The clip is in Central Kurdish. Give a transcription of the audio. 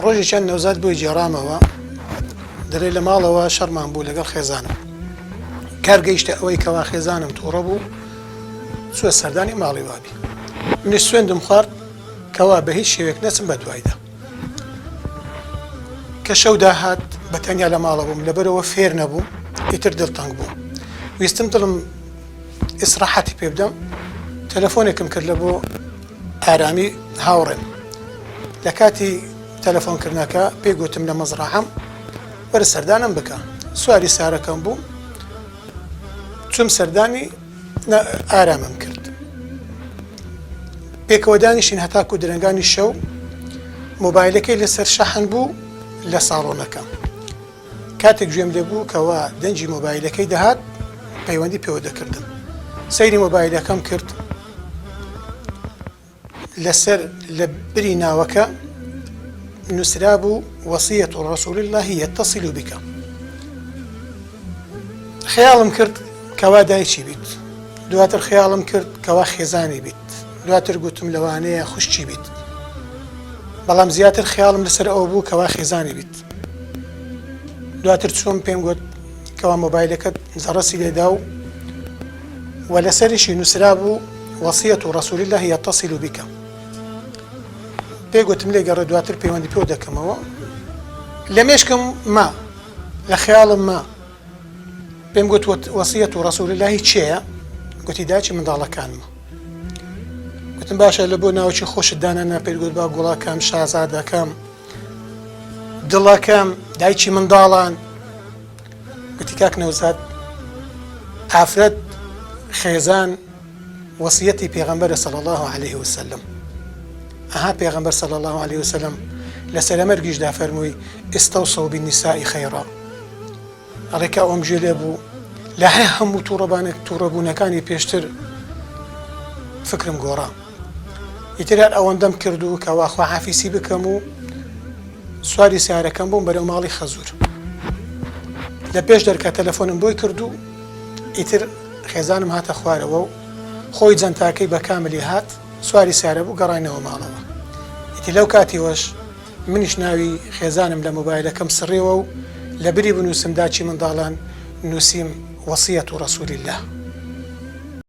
ڕۆژێکیان نەوزاد بۆی جێڕامەوە دەرێ لە ماڵەوە شەڕمان بوو لەگەڵ خێزانم کارگەیشتە ئەوەی کەوا خێزانم تووڕە بوو چووە سەردانی ماڵی وابی منیش سوێندم خوارد کەوا بە هیچ شێوێک نەچم بە دوایدا کە شەو داهات بەتەنیا لە ماڵە بووم لەبەرەوە فێر نەبووم ئیتر دڵتەنگ بوو ویستم دڵم ئیسراحەتی پێ بدەم تەلەفۆنێکم کرد لە بۆ ئارامی هاوڕێم لە کاتی تەلەفۆنکردنەکە پێی گوتم لە مەزرعەم وەرە سەردانم بکە سواری سارەکەم بوو چوم سەردانی ئارامم کرد پێکەوە دانیشین هەتاکو درەنگانی شەو مۆبایلەکەی لەسەر شەحن بوو لە ساڵۆنەکە کاتێک گوێم لێ بوو کەوا دەنجی مۆبایلەکەی دەهات پەیوەندی پێوە دەکردم سەیری مۆبایلەکەم کرد لەسەر لە بری ناوەکە نووسرا بوو وەصیەة ڕەسوول الله یەتصل بک خەیاڵم کرد کەوا دایکی بیت دواتر خەیاڵم کرد کەوا خێزانی بیت دواتر گوتم لەوانەیە خوشکی بیت بەڵام زیاتر خەیاڵم لەسەر ئەوە بوو کەوا خێزانی بیت دواتر چۆم پێم گوت کەوا مۆبایلەکەت زەڕەسی لێدا و لەسەریشی نووسرا بوو وەصیەة ڕەسوول الله یەتصل بک پێی گوتم لێگەڕێ دواتر پەیوەندی پێوە دەکەمەوە لە مێشکم ما لە خەیاڵم ما پێم گوت وەصیەة ڕەسوول الله چێیە گوتی داچی منداڵەکانمە گوتم باشە لە بۆ ناوچی خۆشت دانەنا پێی گوت با گوڵاکەم شازادەکەم دڵەکەم دایکی منداڵان گوتی کاک نەوزاد ئافرەت خێزان وەصیەتی پێغەمبەرە صلی الله عليه وسلم ئەها پێغەمبەر صلی الله عليه وسلم لەسەر مەرگیشدا فەرمووی ئستەوصوا بالنساء خەیڕا ئەڵێکا ئەوم ژێ لێ بوو لە هەموو تووڕەبوونەکانی پێشتر فکرم گۆڕا ئیتر ئەوەندەم کردو کەوا خواحافیسی بکەم و سواری سیارەکەم بووم بەرەو ماڵی خەزوور لە پێش دەرکە تەلەفۆنم بۆی کردو ئیتر خێزانم هاتە خوارەوە و خۆی جەنتاکەی بە کاملی هات سواری سیارە بوو گەڕاینەوە ماڵەوە ئیتر لەو کاتیوەش منیش ناوی خێزانم لە مۆبایلەکەم سڕێەوە و لە بری بنووسم داچی منداڵان نووسیم وەصیەة ڕەسوول الله